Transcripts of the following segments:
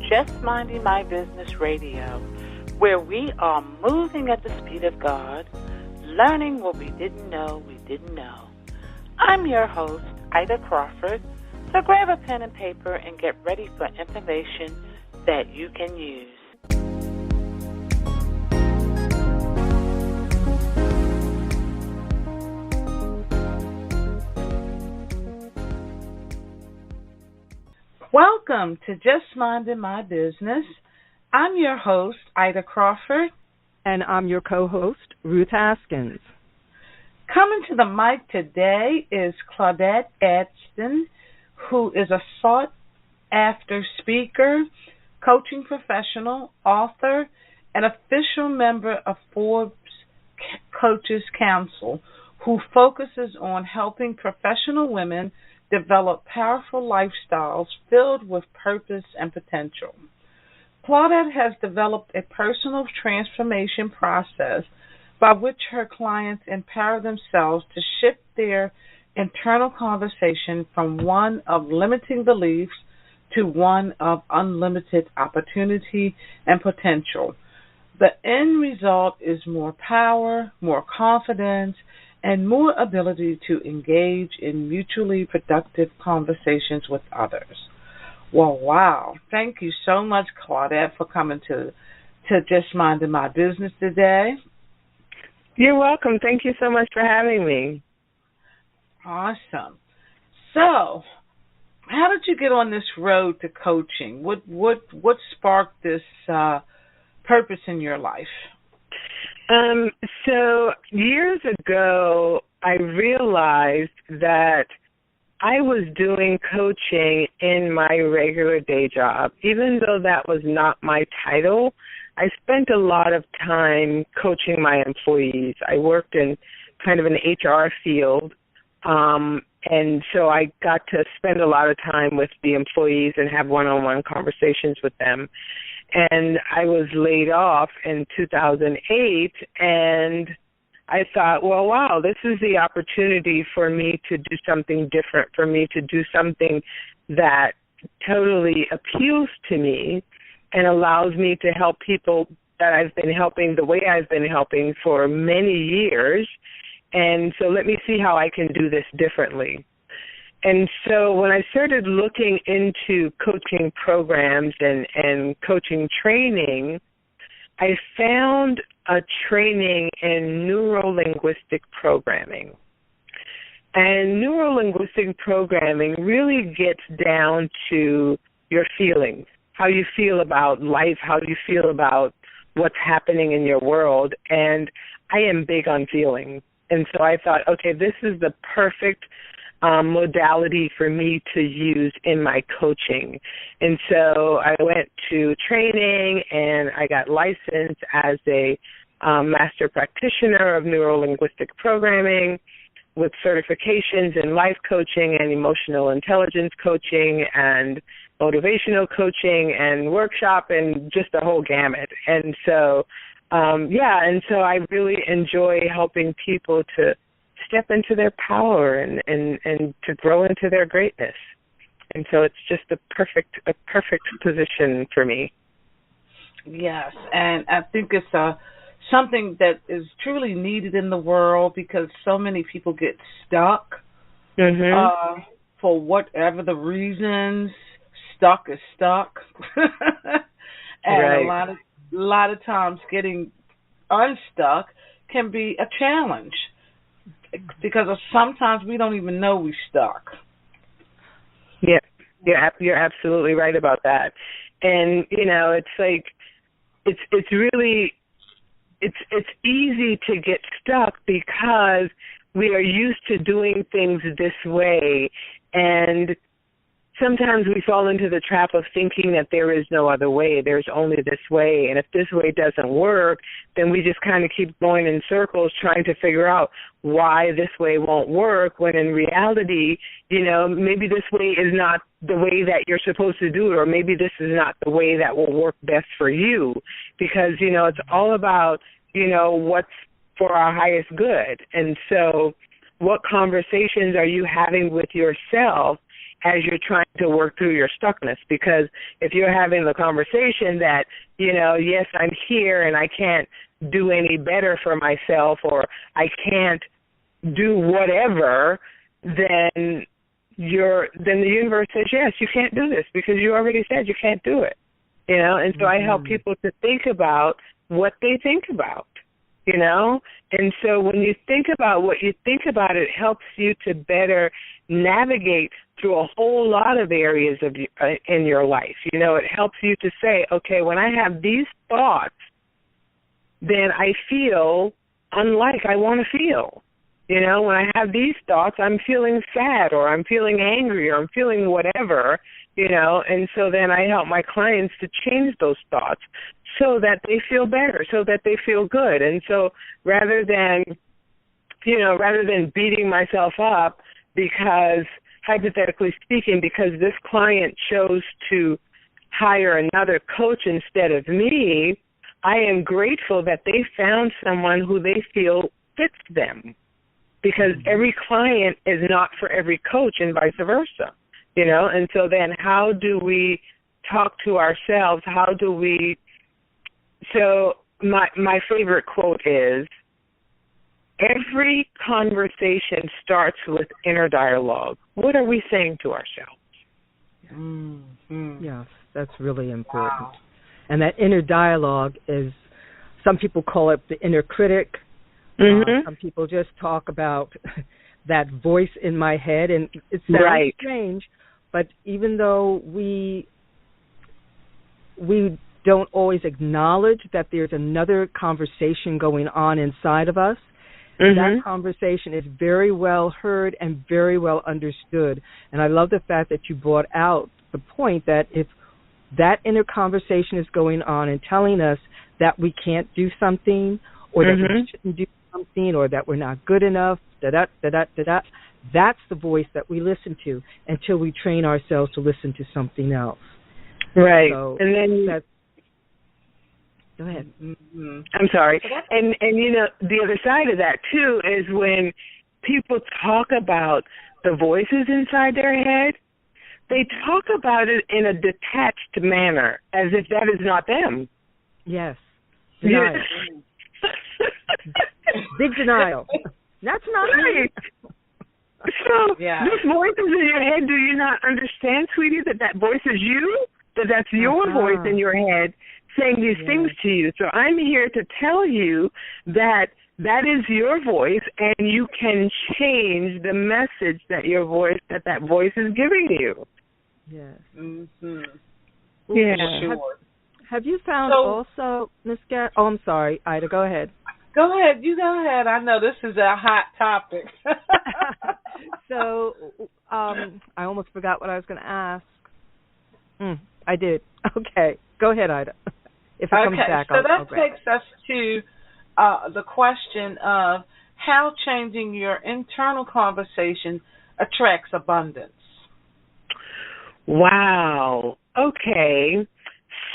Just Minding My Business Radio, where we are moving at the speed of God, learning what we didn't know we didn't know. I'm your host, Ida Crawford, so grab a pen and paper and get ready for information that you can use. Welcome to Just Minding My Business. I'm your host, Ida Crawford. And I'm your co-host, Ruth Haskins. Coming to the mic today is Claudette Gadsden, who is a sought-after speaker, coaching professional, author, and official member of Forbes Coaches Council, who focuses on helping professional women develop powerful lifestyles filled with purpose and potential. Claudette has developed a personal transformation process by which her clients empower themselves to shift their internal conversation from one of limiting beliefs to one of unlimited opportunity and potential. The end result is more power, more confidence, and more ability to engage in mutually productive conversations with others. Well, wow. Thank you so much, Claudette, for coming to Just Minding My Business today. You're welcome. Thank you so much for having me. Awesome. So, how did you get on this road to coaching? What sparked this purpose in your life? So years ago, I realized that I was doing coaching in my regular day job. Even though that was not my title, I spent a lot of time coaching my employees. I worked in kind of an HR field, and so I got to spend a lot of time with the employees and have one-on-one conversations with them. And I was laid off in 2008, and I thought, well, wow, this is the opportunity for me to do something different, for me to do something that totally appeals to me and allows me to help people that I've been helping the way I've been helping for many years. And so let me see how I can do this differently. And so when I started looking into coaching programs and coaching training, I found a training in neuro-linguistic programming. And neuro-linguistic programming really gets down to your feelings, how you feel about life, how you feel about what's happening in your world. And I am big on feelings. And so I thought, okay, this is the perfect modality for me to use in my coaching. And so I went to training and I got licensed as a master practitioner of neuro-linguistic programming with certifications in life coaching and emotional intelligence coaching and motivational coaching and workshop and just the whole gamut. And so, and so I really enjoy helping people to step into their power and to grow into their greatness. And so it's just a perfect position for me. Yes, and I think it's something that is truly needed in the world because so many people get stuck for whatever the reasons. Stuck is stuck. And right. a lot of times getting unstuck can be a challenge. Because sometimes we don't even know we're stuck. Yeah, you're absolutely right about that. And it's like it's really easy to get stuck because we are used to doing things this way, and sometimes we fall into the trap of thinking that there is no other way. There's only this way. And if this way doesn't work, then we just kind of keep going in circles trying to figure out why this way won't work, when in reality, maybe this way is not the way that you're supposed to do it, or maybe this is not the way that will work best for you. Because, it's all about, what's for our highest good. And so what conversations are you having with yourself as you're trying to work through your stuckness. Because if you're having the conversation that, yes, I'm here and I can't do any better for myself, or I can't do whatever, then the universe says, yes, you can't do this because you already said you can't do it. And so I help people to think about what they think about, And so when you think about what you think about, it helps you to better navigate through a whole lot of areas of in your life. It helps you to say, okay, when I have these thoughts, then I feel unlike I want to feel. When I have these thoughts, I'm feeling sad, or I'm feeling angry, or I'm feeling whatever, and so then I help my clients to change those thoughts so that they feel better, so that they feel good. And so rather than beating myself up because, hypothetically speaking, because this client chose to hire another coach instead of me, I am grateful that they found someone who they feel fits them, because every client is not for every coach and vice versa, And so then how do we talk to ourselves? So my favorite quote is, every conversation starts with inner dialogue. What are we saying to ourselves? Mm-hmm. Yes, that's really important. Wow. And that inner dialogue is, some people call it the inner critic. Mm-hmm. Some people just talk about that voice in my head, and it sounds strange, but even though we don't always acknowledge that there's another conversation going on inside of us, that conversation is very well heard and very well understood. And I love the fact that you brought out the point that if that inner conversation is going on and telling us that we can't do something, or that we shouldn't do something, or that we're not good enough, that's the voice that we listen to until we train ourselves to listen to something else. Right. So and then go ahead. I'm sorry. And the other side of that too is when people talk about the voices inside their head, they talk about it in a detached manner, as if that is not them. Yes. Denial. Big denial. That's not right. So those voices in your head, do you not understand, sweetie, that voice is you? That's your voice in your head saying these things to you. So I'm here to tell you that is your voice, and you can change the message that that voice is giving you. Yes. Mm-hmm. Yeah. Sure. Have you found also, Ms. Gadsden? Oh, I'm sorry, Ida, go ahead. Go ahead. You go ahead. I know this is a hot topic. So I almost forgot what I was going to ask. I did. Okay. Go ahead, Ida. If it comes back, so I'll that takes us to the question of how changing your internal conversation attracts abundance. Wow. Okay.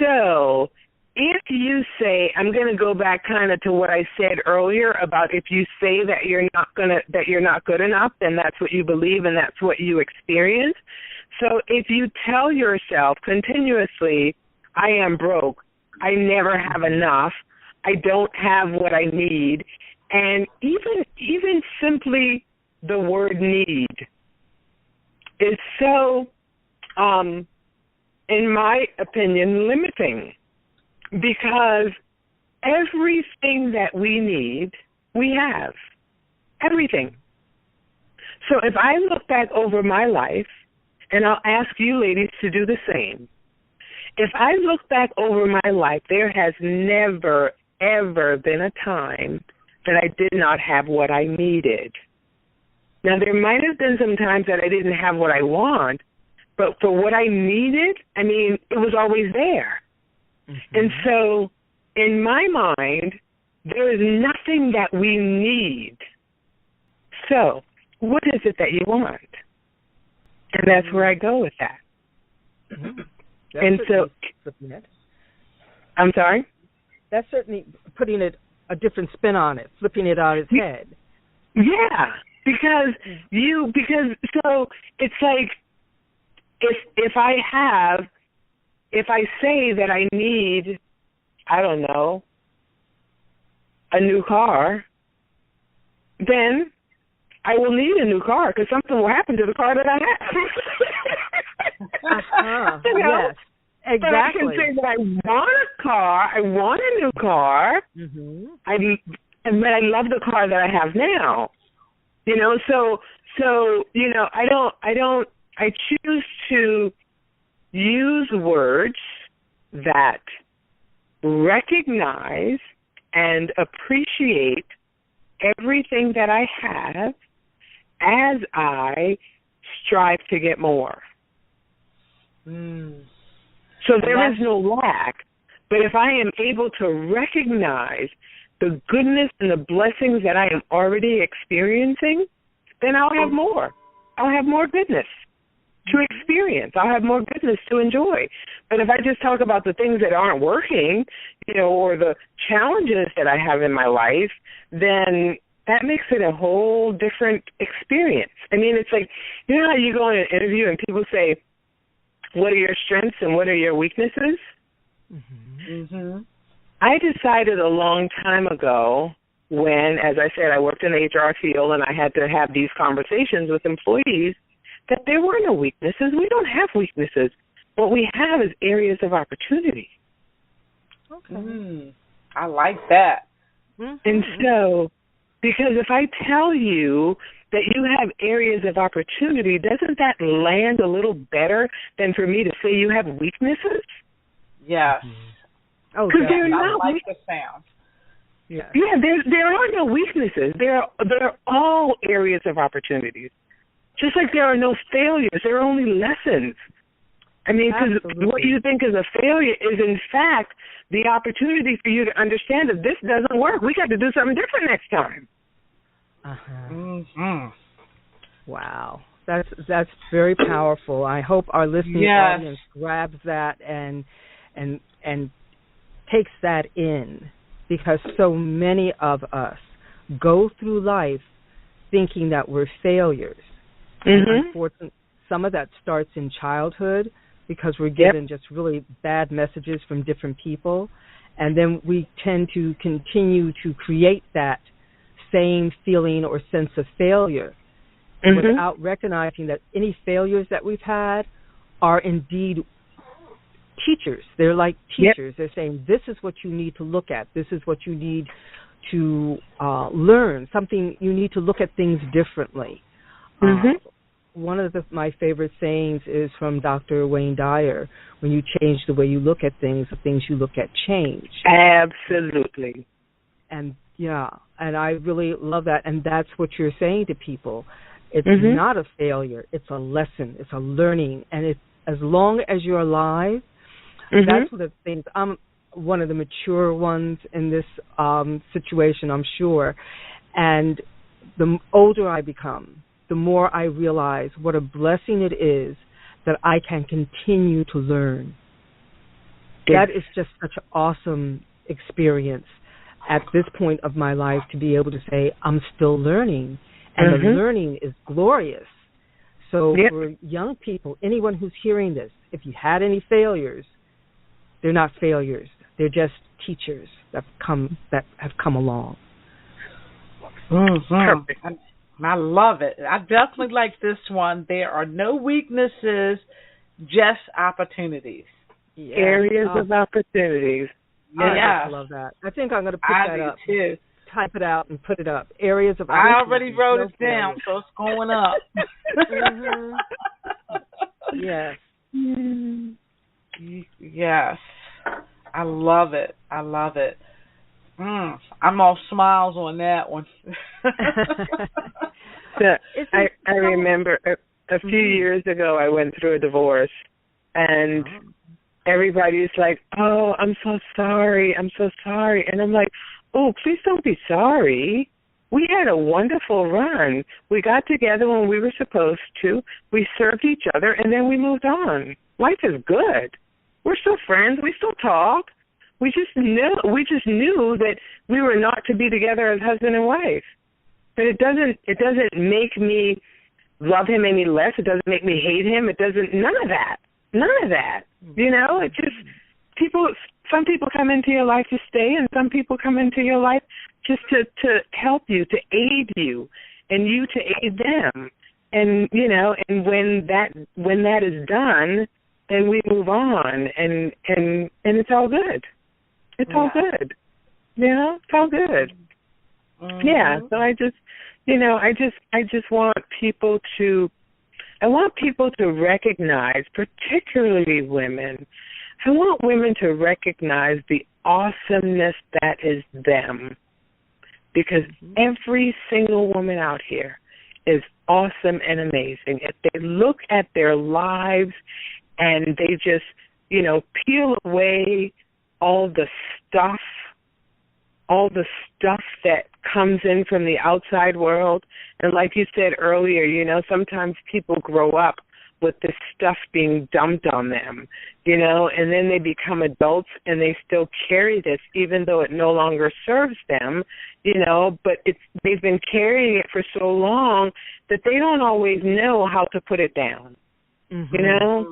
So if you say, I'm going to go back kind of to what I said earlier about if you say that you're not good enough, then that's what you believe and that's what you experience. So if you tell yourself continuously, I am broke, I never have enough, I don't have what I need, and even simply the word need is so, in my opinion, limiting, because everything that we need, we have. Everything. So if I look back over my life, and I'll ask you ladies to do the same, if I look back over my life, there has never, ever been a time that I did not have what I needed. Now, there might have been some times that I didn't have what I want, but for what I needed, I mean, it was always there. Mm-hmm. And so, in my mind, there is nothing that we need. So, what is it that you want? And that's where I go with that. Mm-hmm. And so, I'm sorry? That's certainly putting a different spin on it, flipping it on its head. Yeah, because so it's like if I say that I need, I don't know, a new car, then I will need a new car because something will happen to the car that I have. You know? Yes, exactly. But I can say that I want a car, I want a new car, but I love the car that I have now. You know, so you know, I choose to use words that recognize and appreciate everything that I have as I strive to get more. So there is no lack, but if I am able to recognize the goodness and the blessings that I am already experiencing, then I'll have more. I'll have more goodness to experience. I'll have more goodness to enjoy. But if I just talk about the things that aren't working, you know, or the challenges that I have in my life, then that makes it a whole different experience. I mean, it's like, you know how you go in an interview and people say, what are your strengths and what are your weaknesses? I decided a long time ago when, as I said, I worked in the HR field and I had to have these conversations with employees that there were no weaknesses. We don't have weaknesses. What we have is areas of opportunity. I like that. And so, because if I tell you that you have areas of opportunity, doesn't that land a little better than for me to say you have weaknesses? Yes. Because they're not. I like the sound. Yeah, there are no weaknesses. They're all areas of opportunities. Just like there are no failures, there are only lessons. I mean, because what you think is a failure is, in fact, the opportunity for you to understand that this doesn't work. We got to do something different next time. Wow, that's very powerful. I hope our listening audience grabs that and takes that in, because so many of us go through life thinking that we're failures. And unfortunately, some of that starts in childhood because we're given just really bad messages from different people, and then we tend to continue to create that same feeling or sense of failure without recognizing that any failures that we've had are indeed teachers. They're like teachers. They're saying, this is what you need to look at. This is what you need to learn. Something, you need to look at things differently. One of my favorite sayings is from Dr. Wayne Dyer: when you change the way you look at things, the things you look at change. Absolutely. And and I really love that. And that's what you're saying to people. It's not a failure. It's a lesson. It's a learning. And as long as you're alive, that's one of the things. I'm one of the mature ones in this situation, I'm sure. And the older I become, the more I realize what a blessing it is that I can continue to learn. That is just such an awesome experience at this point of my life, to be able to say, I'm still learning. And the learning is glorious. So for young people, anyone who's hearing this, if you had any failures, they're not failures. They're just teachers that have come along. I love it. I definitely like this one. There are no weaknesses, just opportunities. Areas of opportunities. I love that. I think I'm going to put that up. Too. Type it out and put it up. Areas of I already wrote it down, so it's going up. Yes. Yes. I love it. I love it. I'm all smiles on that one. I remember a few years ago I went through a divorce, and everybody's like, oh, I'm so sorry. And I'm like, oh, please don't be sorry. We had a wonderful run. We got together when we were supposed to. We served each other, and then we moved on. Life is good. We're still friends. We still talk. We just knew that we were not to be together as husband and wife. But it doesn't make me love him any less. It doesn't make me hate him. It doesn't, none of that. You know, it just, some people come into your life to stay, and some people come into your life just to help you, to aid you, and you to aid them. And, you know, and when that is done, then we move on, and it's all good. It's all good. You know, it's all good. Mm-hmm. Yeah, so I just want people to, recognize, particularly women, I want women to recognize the awesomeness that is them. Because every single woman out here is awesome and amazing. If they look at their lives and they just, you know, peel away all the stuff that comes in from the outside world. And like you said earlier, you know, sometimes people grow up with this stuff being dumped on them, you know, and then they become adults and they still carry this even though it no longer serves them, you know, but they've been carrying it for so long that they don't always know how to put it down, you know.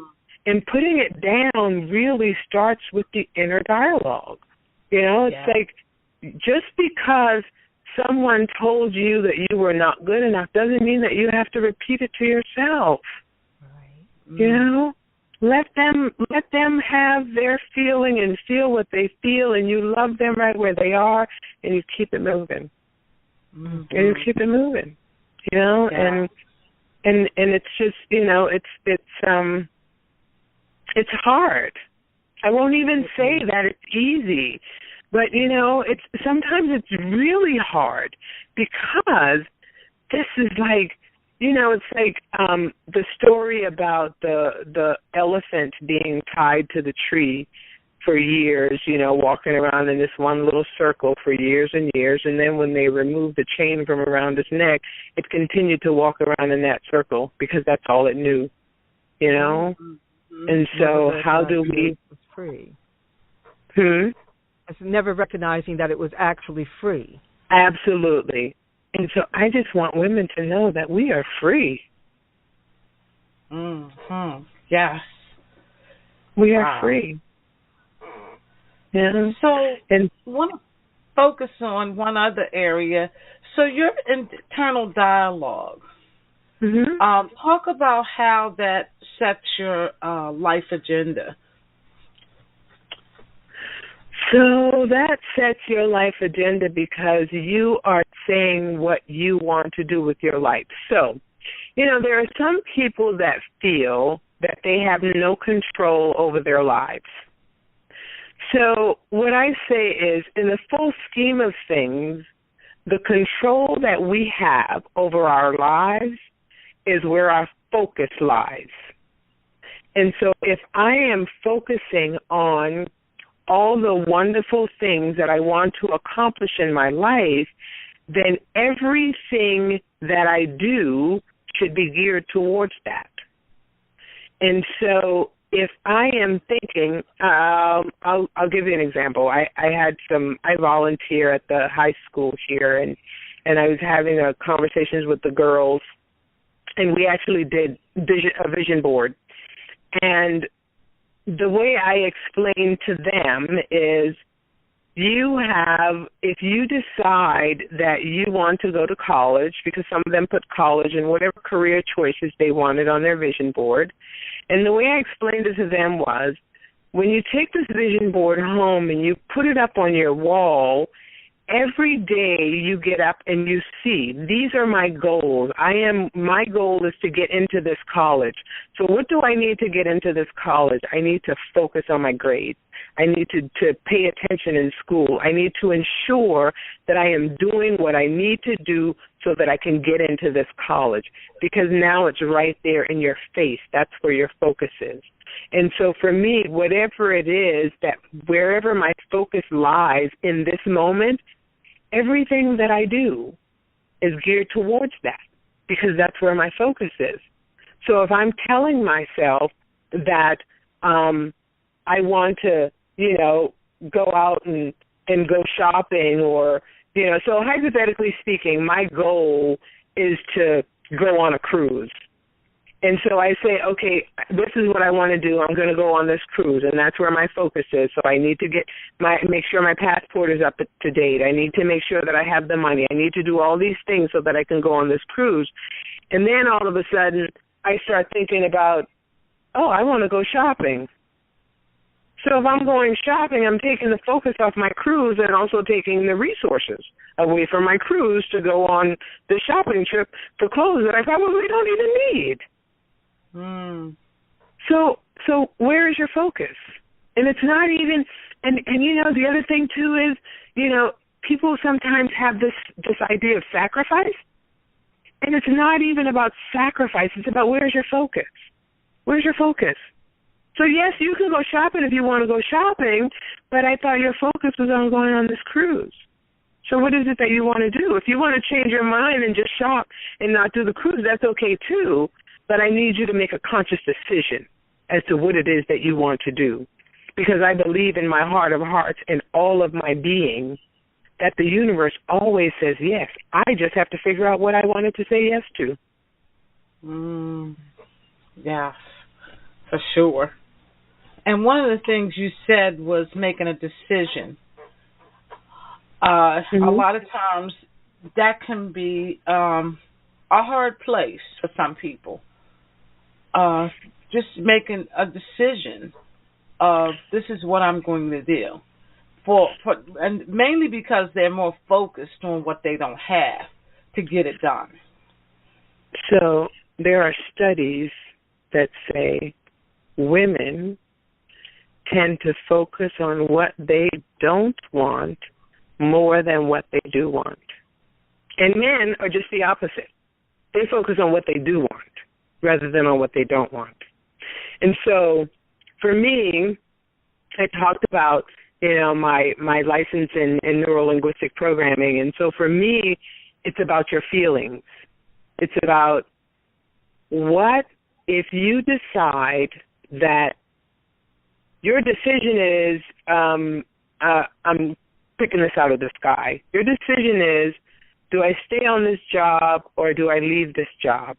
And putting it down really starts with the inner dialogue. You know, it's like, just because someone told you that you were not good enough doesn't mean that you have to repeat it to yourself. Right. You know, let them have their feeling and feel what they feel, and you love them right where they are, and you keep it moving. And you keep it moving. You know, and it's just, you know, it's hard. I won't even say that it's easy. But, you know, sometimes it's really hard because this is like, you know, it's like the story about the elephant being tied to the tree for years, you know, walking around in this one little circle for years and years. And then when they removed the chain from around his neck, it continued to walk around in that circle because that's all it knew, you know. And so how do we... It's free. It's never recognizing that it was actually free. Absolutely. And so I just want women to know that we are free. Yes. We are free. Yeah. So I want to focus on one other area. So your internal dialogue. Talk about how that sets your life agenda. So that sets your life agenda because you are saying what you want to do with your life. So, you know, there are some people that feel that they have no control over their lives. So what I say is, in the full scheme of things, the control that we have over our lives is where our focus lies. And so if I am focusing on all the wonderful things that I want to accomplish in my life, then everything that I do should be geared towards that. And so if I am thinking, I'll give you an example. I volunteer at the high school here, and I was having conversations with the girls, and we actually did a vision board. And the way I explain to them is, if you decide that you want to go to college, because some of them put college and whatever career choices they wanted on their vision board, and the way I explained it to them was, when you take this vision board home and you put it up on your wall, every day you get up and you see, these are my goals. My goal is to get into this college. So what do I need to get into this college? I need to focus on my grades. I need to pay attention in school. I need to ensure that I am doing what I need to do so that I can get into this college, because now it's right there in your face. That's where your focus is. And so for me, whatever it is, that wherever my focus lies in this moment, everything that I do is geared towards that, because that's where my focus is. So if I'm telling myself that I want to, go out and go shopping, or, so hypothetically speaking, my goal is to go on a cruise. And so I say, okay, this is what I want to do. I'm going to go on this cruise, and that's where my focus is. So I need to make sure my passport is up to date. I need to make sure that I have the money. I need to do all these things so that I can go on this cruise. And then all of a sudden, I start thinking about, oh, I want to go shopping. So if I'm going shopping, I'm taking the focus off my cruise and also taking the resources away from my cruise to go on the shopping trip for clothes that I probably don't even need. So where is your focus? And it's not even, and you know, the other thing too is, you know, people sometimes have this idea of sacrifice, and it's not even about sacrifice. It's about where's your focus? Where's your focus? So yes, you can go shopping if you want to go shopping, but I thought your focus was on going on this cruise. So what is it that you want to do? If you want to change your mind and just shop and not do the cruise, that's okay too. But I need you to make a conscious decision as to what it is that you want to do. Because I believe in my heart of hearts and all of my being that the universe always says yes. I just have to figure out what I wanted to say yes to. Yes, for sure. And one of the things you said was making a decision. A lot of times that can be a hard place for some people. Just making a decision of this is what I'm going to do. And mainly because they're more focused on what they don't have to get it done. So there are studies that say women tend to focus on what they don't want more than what they do want. And men are just the opposite. They focus on what they do want rather than on what they don't want. And so for me, I talked about, you know, my license in neuro-linguistic programming. And so for me, it's about your feelings. It's about what if you decide that your decision is, I'm picking this out of the sky. Your decision is, do I stay on this job or do I leave this job?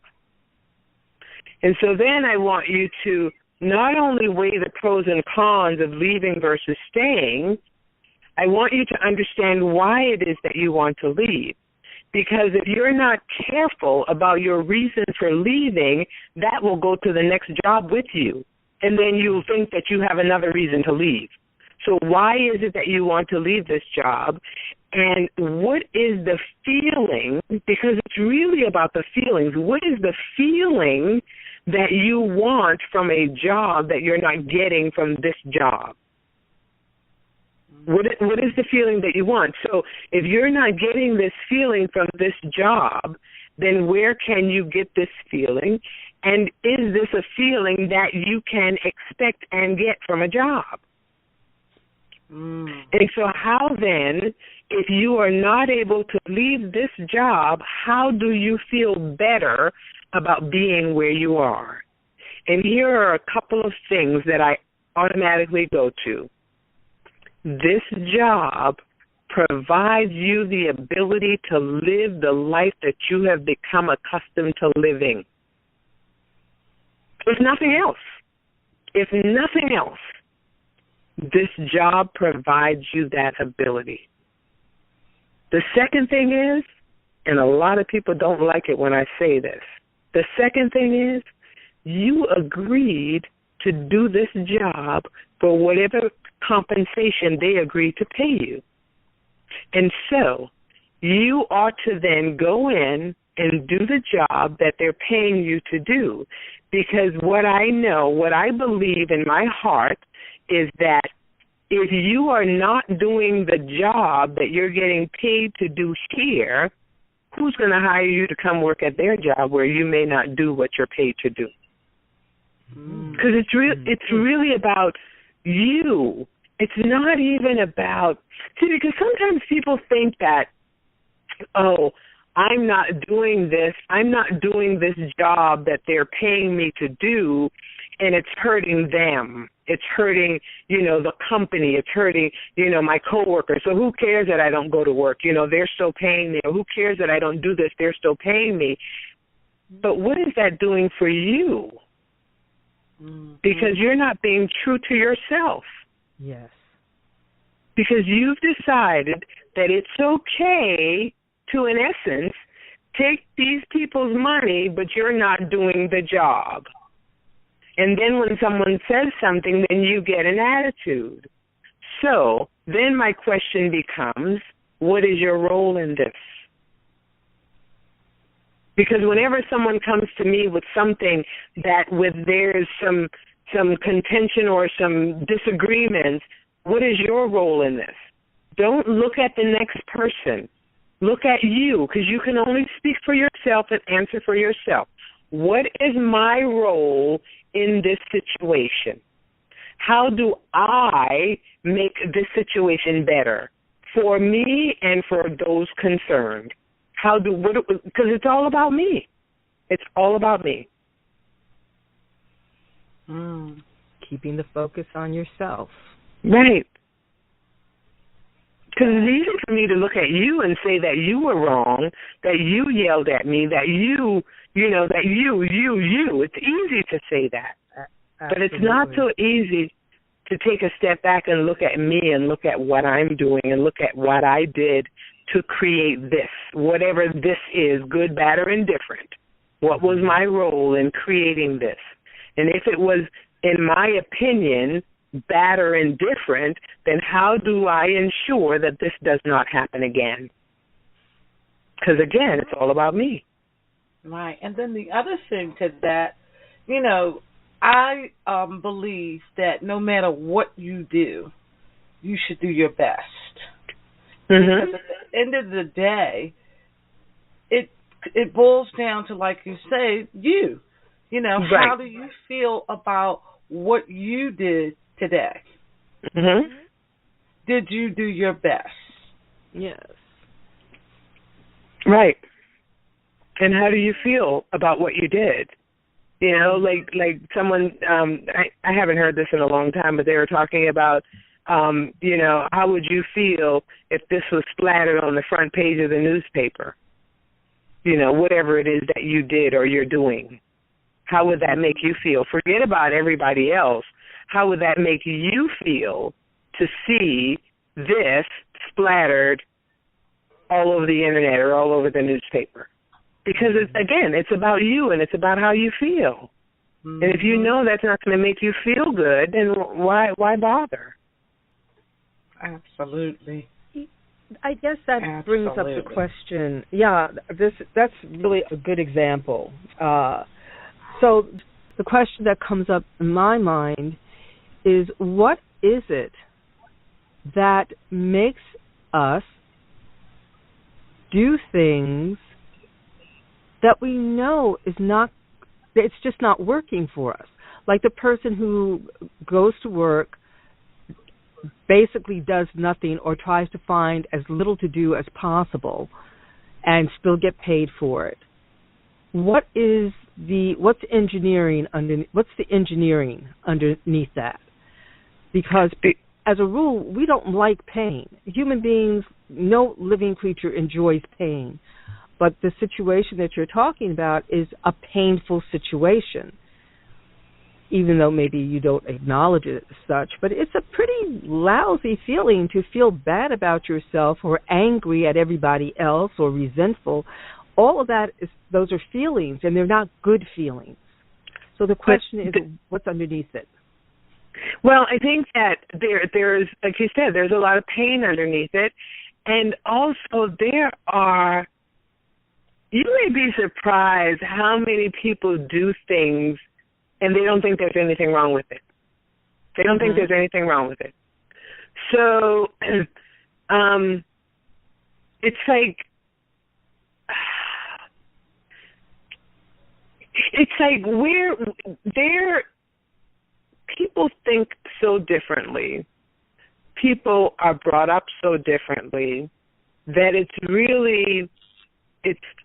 And so then I want you to not only weigh the pros and cons of leaving versus staying, I want you to understand why it is that you want to leave. Because if you're not careful about your reason for leaving, that will go to the next job with you. And then you'll think that you have another reason to leave. So why is it that you want to leave this job? And what is the feeling? Because it's really about the feelings. What is the feeling that you want from a job that you're not getting from this job? What is the feeling that you want? So if you're not getting this feeling from this job, then where can you get this feeling? And is this a feeling that you can expect and get from a job? And so how then, if you are not able to leave this job, how do you feel better about being where you are? And here are a couple of things that I automatically go to. This job provides you the ability to live the life that you have become accustomed to living. If nothing else, this job provides you that ability. The second thing is, and a lot of people don't like it when I say this, the second thing is you agreed to do this job for whatever compensation they agreed to pay you. And so you ought to then go in and do the job that they're paying you to do. Because what I know, what I believe in my heart is that if you are not doing the job that you're getting paid to do here, who's going to hire you to come work at their job where you may not do what you're paid to do? Because it's really about you. It's not even about, because sometimes people think that, oh, I'm not doing this job that they're paying me to do, and it's hurting them. It's hurting, the company. It's hurting, my coworkers. So who cares that I don't go to work? They're still paying me. Or who cares that I don't do this? They're still paying me. but what is that doing for you? Because you're not being true to yourself. Yes. Because you've decided that it's okay to, in essence, take these people's money, but you're not doing the job. And then when someone says something, then you get an attitude. So then my question becomes, what is your role in this? Because whenever someone comes to me with something that there's some contention or some disagreements, what is your role in this? Don't look at the next person. Look at you, because you can only speak for yourself and answer for yourself. What is my role in this situation? How do I make this situation better for me and for those concerned? Because it's all about me. It's all about me. Keeping the focus on yourself. Right. Because it's easy for me to look at you and say that you were wrong, that you yelled at me, that you. It's easy to say that. But it's not so easy to take a step back and look at me and look at what I'm doing and look at what I did to create this, whatever this is, good, bad, or indifferent. What was my role in creating this? And if it was, in my opinion, bad or indifferent, then how do I ensure that this does not happen again? Because, again, it's all about me. Right. And then the other thing to that, I believe that no matter what you do, you should do your best. Because at the end of the day, it boils down to, like you say, you. Right. How do you feel about what you did today? Did you do your best? Yes. Right. And how do you feel about what you did? Like someone, I haven't heard this in a long time, but they were talking about, how would you feel if this was splattered on the front page of the newspaper? Whatever it is that you did or you're doing. How would that make you feel? Forget about everybody else. How would that make you feel to see this splattered all over the internet or all over the newspaper? Because, it's about you and it's about how you feel. And if you know that's not going to make you feel good, then why bother? Absolutely. I guess that brings up the question. Yeah, that's really a good example. So the question that comes up in my mind is, what is it that makes us do things that we know it's just not working for us? Like the person who goes to work, basically does nothing or tries to find as little to do as possible and still get paid for it. What's the engineering underneath that? Because as a rule, we don't like pain. Human beings, no living creature enjoys pain. But the situation that you're talking about is a painful situation, even though maybe you don't acknowledge it as such. But it's a pretty lousy feeling to feel bad about yourself or angry at everybody else or resentful. All of that those are feelings, and they're not good feelings. So the question is, what's underneath it? Well, I think that there's, like you said, there's a lot of pain underneath it. And also you may be surprised how many people do things and they don't think there's anything wrong with it. They don't think there's anything wrong with it. So it's like people think so differently. People are brought up so differently that it's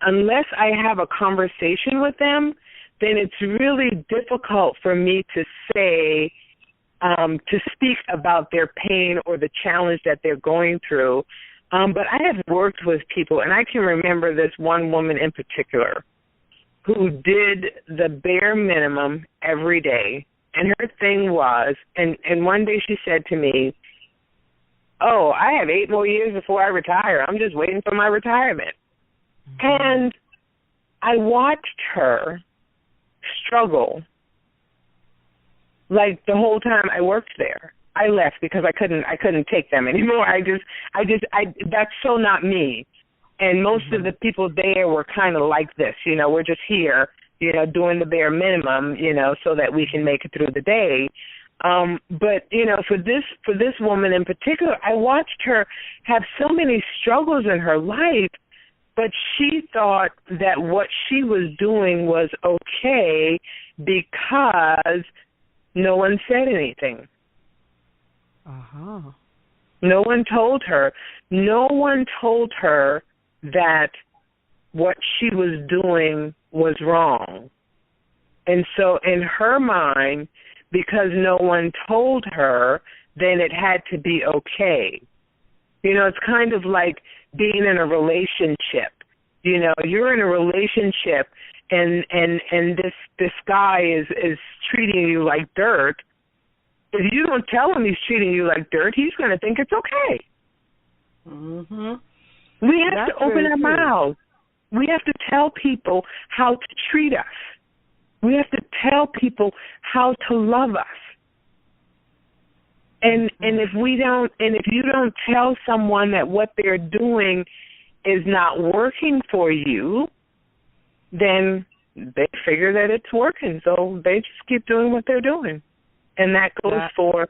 unless I have a conversation with them, then it's really difficult for me to say, to speak about their pain or the challenge that they're going through. But I have worked with people, and I can remember this one woman in particular who did the bare minimum every day. And her thing was, and one day she said to me, "Oh, I have 8 more years before I retire. I'm just waiting for my retirement." Mm-hmm. And I watched her struggle like the whole time I worked there. I left because I couldn't take them anymore. That's so not me. And most of the people there were kind of like this, we're just here, doing the bare minimum, so that we can make it through the day. But, for this woman in particular, I watched her have so many struggles in her life, but she thought that what she was doing was okay because no one said anything. Uh-huh. No one told her. No one told her that what she was doing was wrong. And so in her mind, because no one told her, then it had to be okay. It's kind of like being in a relationship. You're in a relationship and this guy is treating you like dirt. If you don't tell him he's treating you like dirt, he's going to think it's okay. Mm-hmm. We have to open our mouths. We have to tell people how to treat us. We have to tell people how to love us. And if you don't tell someone that what they're doing is not working for you, then they figure that it's working. So they just keep doing what they're doing. And that goes for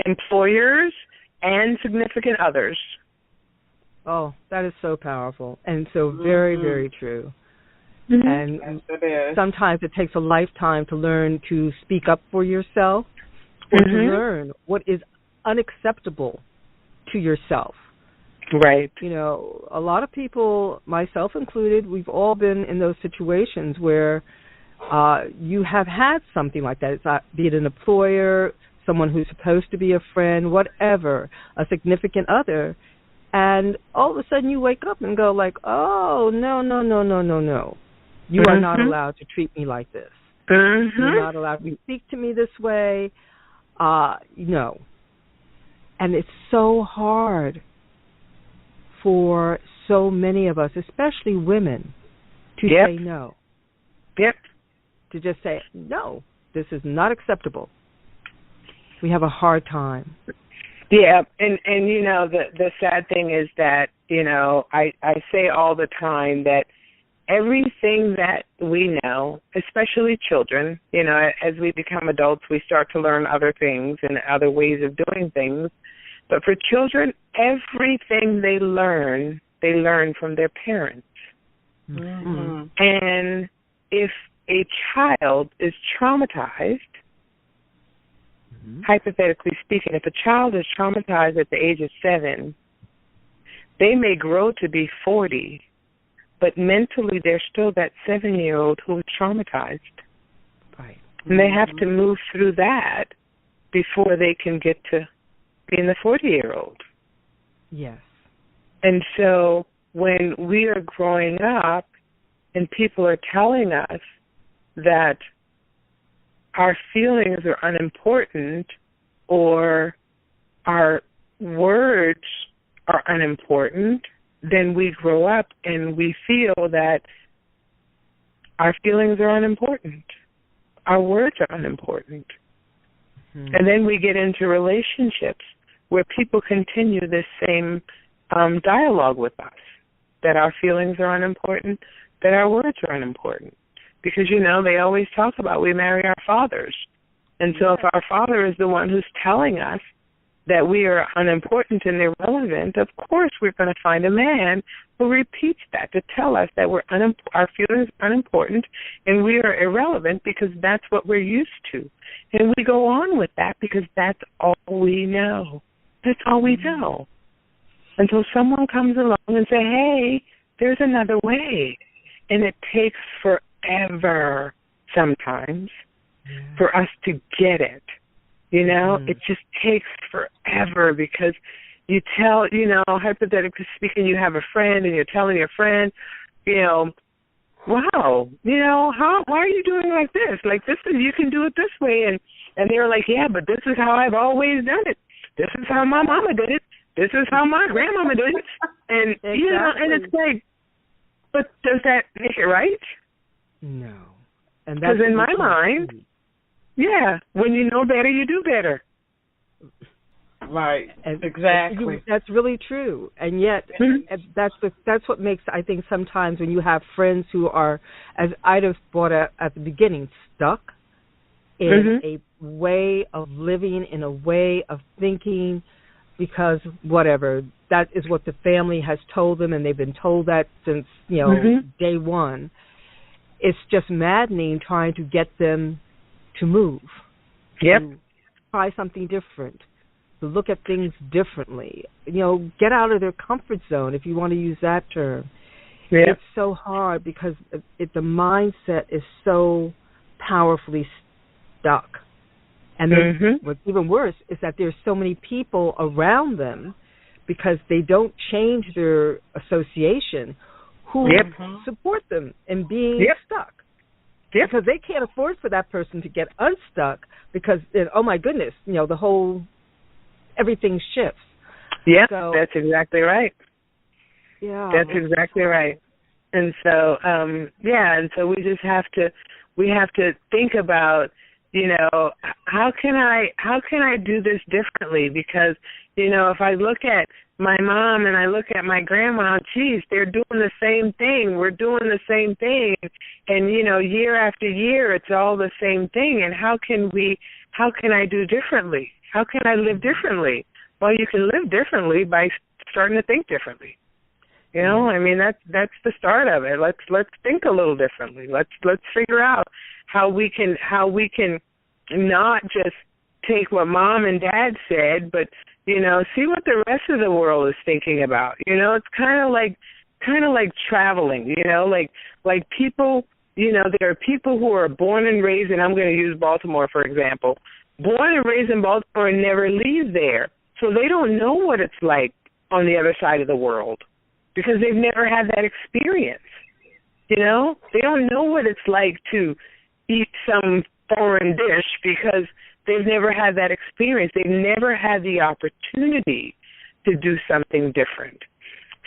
employers and significant others. Oh, that is so powerful and so very, very true. Mm-hmm. And yes, it is. Sometimes it takes a lifetime to learn to speak up for yourself or to learn what is unacceptable to yourself. Right. A lot of people, myself included, we've all been in those situations where you have had something like that. It's not, be it an employer, someone who's supposed to be a friend, whatever, a significant other, and all of a sudden you wake up and go like, oh, no. You are not allowed to treat me like this. You're not allowed to speak to me this way. No. And it's so hard for so many of us, especially women, to say no. Yep. To just say, no, this is not acceptable. We have a hard time. Yeah, and the sad thing is that, I say all the time that everything that we know, especially children, as we become adults, we start to learn other things and other ways of doing things. But for children, everything they learn from their parents. Mm-hmm. And if a child is traumatized, hypothetically speaking, if a child is traumatized at the age of 7, they may grow to be 40, but mentally they're still that 7-year-old who is traumatized. Right. And they have to move through that before they can get to being the 40-year-old. Yes. And so when we are growing up and people are telling us that our feelings are unimportant or our words are unimportant, then we grow up and we feel that our feelings are unimportant. Our words are unimportant. Mm-hmm. And then we get into relationships where people continue this same dialogue with us, that our feelings are unimportant, that our words are unimportant. Because, they always talk about we marry our fathers. And so if our father is the one who's telling us that we are unimportant and irrelevant, of course we're going to find a man who repeats that to tell us that our feelings are unimportant and we are irrelevant because that's what we're used to. And we go on with that because that's all we know. That's all we know. Until someone comes along and say, hey, there's another way. And it takes forever sometimes for us to get it. It just takes forever because you tell, hypothetically speaking, you have a friend and you're telling your friend, wow, why are you doing like this? Like, you can do it this way. And they were like, yeah, but this is how I've always done it. This is how my mama did it. This is how my grandmama did it. And, exactly. And it's like, but does that make it right? No. And because in my mind, yeah, when you know better, you do better. Right. And exactly. That's really true. And yet, that's what makes, I think, sometimes when you have friends who are, as Ida brought up at the beginning, stuck in a way of living, in a way of thinking, because whatever, that is what the family has told them, and they've been told that since, day one. It's just maddening trying to get them to move. Yep. To try something different, to look at things differently. Get out of their comfort zone, if you want to use that term. Yep. It's so hard because the mindset is so powerfully stuck. And then what's even worse is that there's so many people around them, because they don't change their association, who support them in being stuck. Yep. Because they can't afford for that person to get unstuck, because, oh my goodness, everything shifts. Yeah, so, that's exactly right. Yeah. That's exactly right. And so, and so we just have to think about, how can I do this differently? Because, if I look at my mom and I look at my grandma, geez, they're doing the same thing. We're doing the same thing. And, year after year, it's all the same thing. And how can I do differently? How can I live differently? Well, you can live differently by starting to think differently. I mean, that's the start of it. Let's think a little differently. Let's figure out how we can not just take what mom and dad said, but see what the rest of the world is thinking about. It's kind of like traveling. Like people. There are people who are born and raised, and I'm going to use Baltimore for example. Born and raised in Baltimore and never leave there, so they don't know what it's like on the other side of the world, because they've never had that experience. They don't know what it's like to eat some foreign dish, because they've never had that experience. They've never had the opportunity to do something different.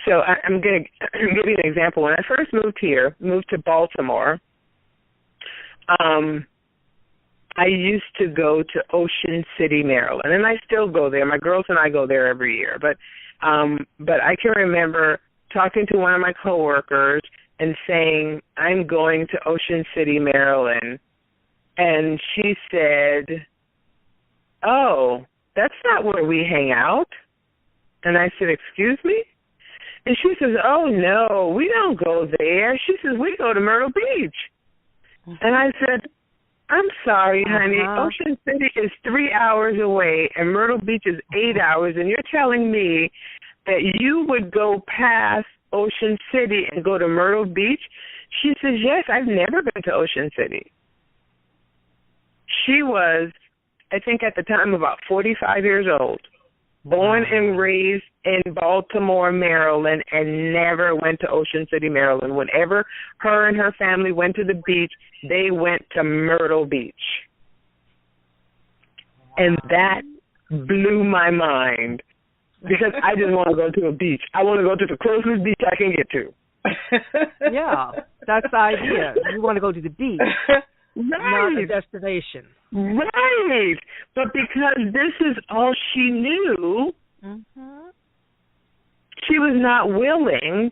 So I'm going to give you an example. When I first moved to Baltimore, I used to go to Ocean City, Maryland, and I still go there. My girls and I go there every year. But I can remember talking to one of my coworkers and saying, I'm going to Ocean City, Maryland. And she said, oh, that's not where we hang out. And I said, excuse me? And she says, oh, no, we don't go there. She says, we go to Myrtle Beach. And I said, I'm sorry, honey. Ocean City is 3 hours away, and Myrtle Beach is 8 hours, and you're telling me that you would go past Ocean City and go to Myrtle Beach? She says, yes, I've never been to Ocean City. She was, I think at the time, about 45 years old, born and raised in Baltimore, Maryland, and never went to Ocean City, Maryland. Whenever her and her family went to the beach, they went to Myrtle Beach. And that blew my mind, because I just want to go to a beach. I want to go to the closest beach I can get to. Yeah, that's the idea. You want to go to the beach. Right. Not a destination. Right. But because this is all she knew, she was not willing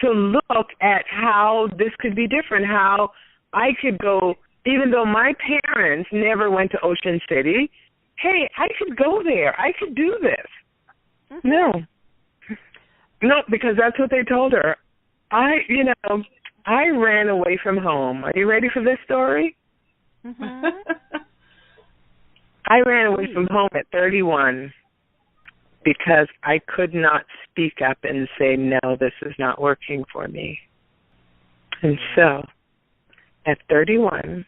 to look at how this could be different, how I could go, even though my parents never went to Ocean City, hey, I could go there. I could do this. No, because that's what they told her. I ran away from home. Are you ready for this story? I ran away from home at 31 because I could not speak up and say, no, this is not working for me. And so at 31,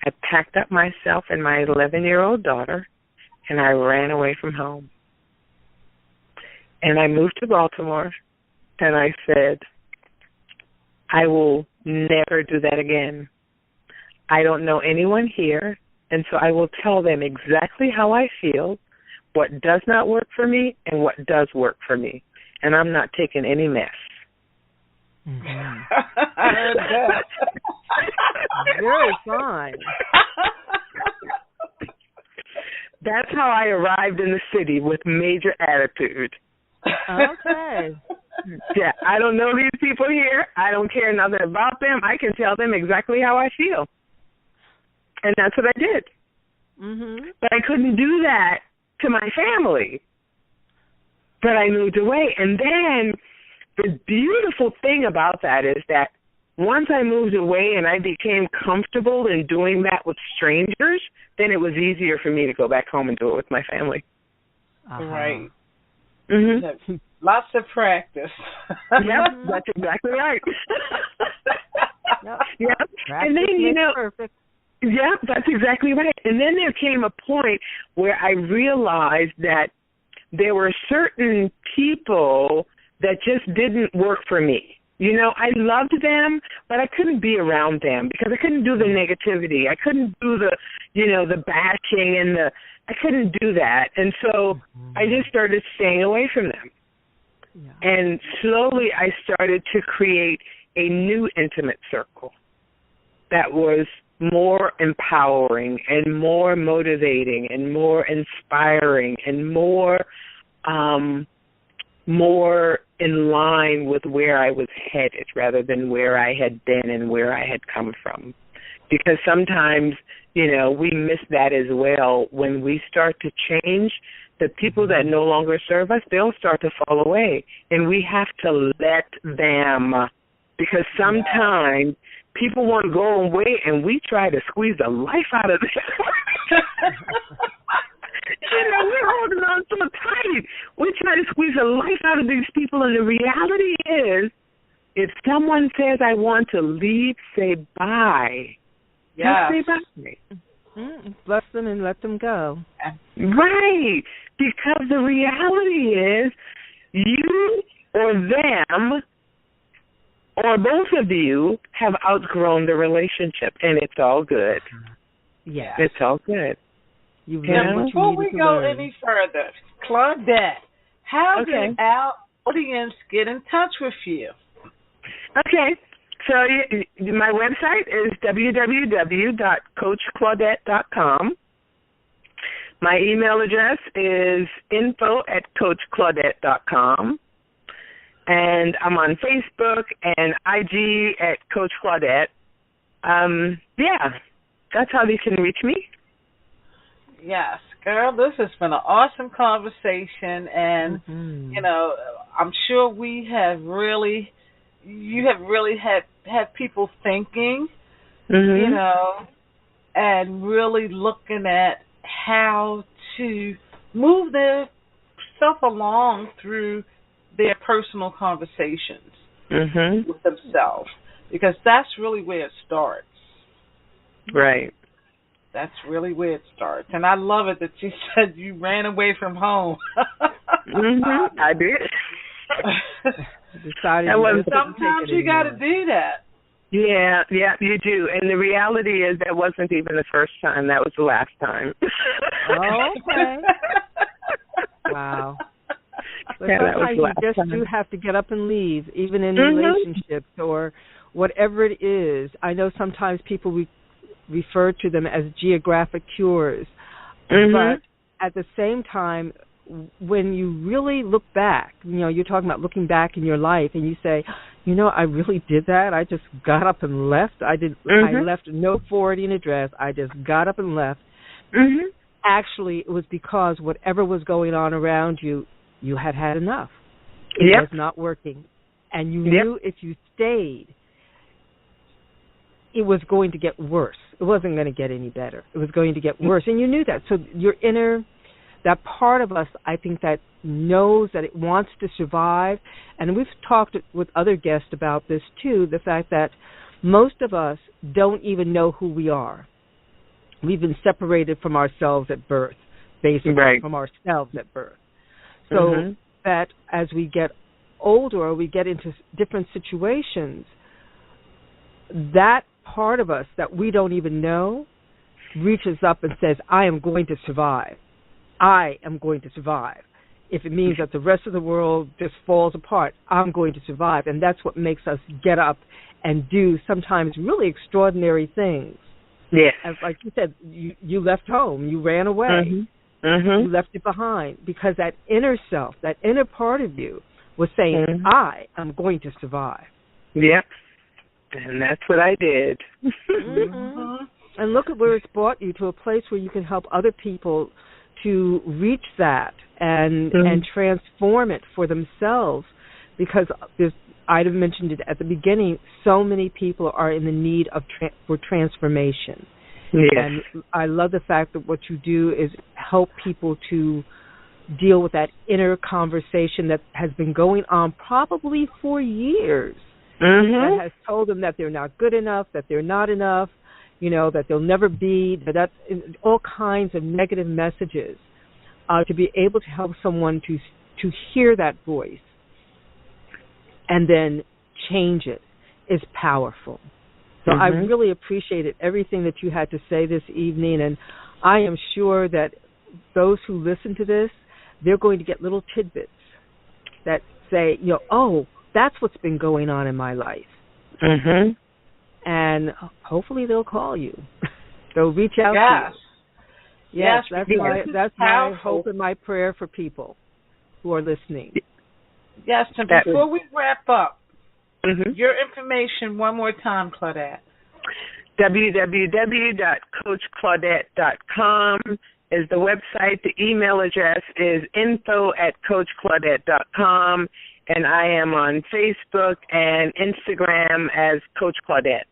I packed up myself and my 11-year-old daughter, and I ran away from home. And I moved to Baltimore, and I said, I will never do that again. I don't know anyone here, and so I will tell them exactly how I feel, what does not work for me, and what does work for me. And I'm not taking any mess. Mm-hmm. Very fine. That's how I arrived in the city, with major attitude. Okay. Yeah, I don't know these people here. I don't care nothing about them. I can tell them exactly how I feel. And that's what I did. Mm-hmm. But I couldn't do that to my family. But I moved away. And then the beautiful thing about that is that once I moved away and I became comfortable in doing that with strangers, then it was easier for me to go back home and do it with my family. Uh-huh. Right. Mm-hmm. Lots of practice. Yep, that's exactly right. Yep. And then, perfect. Yeah, that's exactly right. And then there came a point where I realized that there were certain people that just didn't work for me. I loved them, but I couldn't be around them because I couldn't do the negativity. I couldn't do the, the bashing and I couldn't do that. And so I just started staying away from them. Yeah. And slowly I started to create a new intimate circle that was more empowering and more motivating and more inspiring and more in line with where I was headed rather than where I had been and where I had come from. Because sometimes, we miss that as well. When we start to change, the people that no longer serve us, they'll start to fall away. And we have to let them, because sometimes people want to go away and we try to squeeze the life out of them. We're holding on so tight. We try to squeeze the life out of these people, and the reality is, if someone says, I want to leave, say bye. Yeah. Just say bye. Bless them and let them go. Right. Because the reality is, you or them or both of you have outgrown the relationship, and it's all good. Yeah. It's all good. Before we go any further, Claudette, how did our audience get in touch with you? Okay. So my website is www.coachclaudette.com. My email address is info@coachclaudette.com. And I'm on Facebook and IG at Coach Claudette. That's how they can reach me. Yes, girl, this has been an awesome conversation, and I'm sure you have really had people thinking, and really looking at how to move their self along through their personal conversations with themselves, because that's really where it starts. Right. That's really where it starts. And I love it that you said you ran away from home. I did. Sometimes you got to do that. Yeah, you do. And the reality is that wasn't even the first time. That was the last time. Okay. Wow. But sometimes you just do have to get up and leave, even in relationships or whatever it is. I know sometimes people refer to them as geographic cures. But at the same time, when you really look back, you're talking about looking back in your life and you say, I really did that. I just got up and left. I left no forwarding address. I just got up and left. Actually, it was because whatever was going on around you, you had had enough. It was not working. And you knew if you stayed, it was going to get worse. It wasn't going to get any better. It was going to get worse. And you knew that. So your that part of us, I think, that knows that it wants to survive. And we've talked with other guests about this, too, the fact that most of us don't even know who we are. We've been separated from ourselves at birth, basically, from ourselves at birth. So that as we get older or we get into different situations, that part of us that we don't even know reaches up and says, I am going to survive. I am going to survive. If it means that the rest of the world just falls apart, I'm going to survive. And that's what makes us get up and do sometimes really extraordinary things. Yes. As like you said, you left home, you ran away, you left it behind, because that inner self, that inner part of you was saying, I am going to survive. Yep. And that's what I did. And look at where it's brought you, to a place where you can help other people to reach that and transform it for themselves, because I'd have mentioned it at the beginning, so many people are in the need of for transformation. Yes. And I love the fact that what you do is help people to deal with that inner conversation that has been going on probably for years, that has told them that they're not good enough, that they're not enough, that they'll never be, that all kinds of negative messages. To be able to help someone to hear that voice and then change it is powerful. So I really appreciated everything that you had to say this evening, and I am sure that those who listen to this, they're going to get little tidbits that say, oh, that's what's been going on in my life. And hopefully they'll call you. They'll reach out to you. Yes, that's my hope and my prayer for people who are listening. Yes, and before we wrap up, your information one more time, Claudette. www.coachclaudette.com is the website. The email address is info@coachclaudette.com, and I am on Facebook and Instagram as Coach Claudette.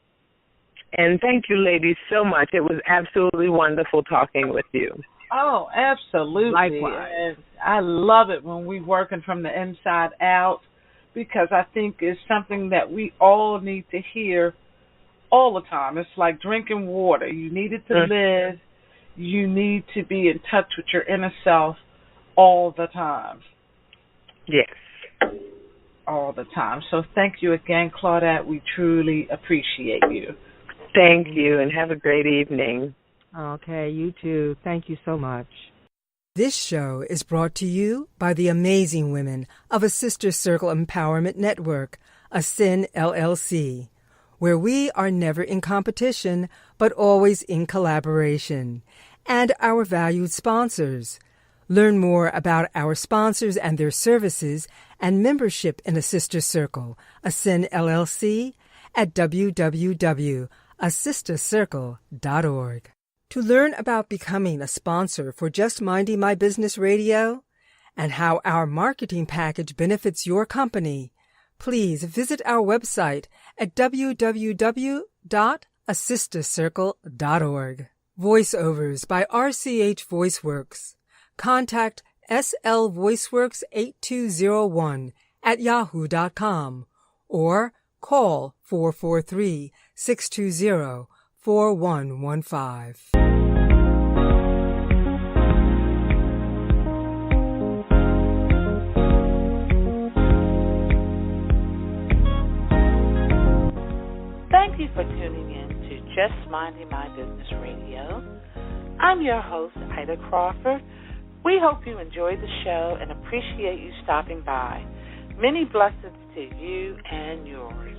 And thank you, ladies, so much. It was absolutely wonderful talking with you. Oh, absolutely. Likewise. And I love it when we're working from the inside out, because I think it's something that we all need to hear all the time. It's like drinking water. You need it to live. You need to be in touch with your inner self all the time. Yes. All the time. So thank you again, Claudette. We truly appreciate you. Thank you, and have a great evening. Okay, you too. Thank you so much. This show is brought to you by the amazing women of a Sister Circle Empowerment Network, ASCEN LLC, where we are never in competition, but always in collaboration, and our valued sponsors. Learn more about our sponsors and their services and membership in a Sister Circle, ASCEN LLC, at www.assistercircle.org. To learn about becoming a sponsor for Just Minding My Business Radio and how our marketing package benefits your company, please visit our website at www.assistercircle.org. Voiceovers by RCH VoiceWorks. Contact slvoiceworks8201@yahoo.com or call 443-620-4115. Thank you for tuning in to Just Minding My Business Radio. I'm your host, Ida Crawford. We hope you enjoyed the show and appreciate you stopping by. Many blessings to you and yours.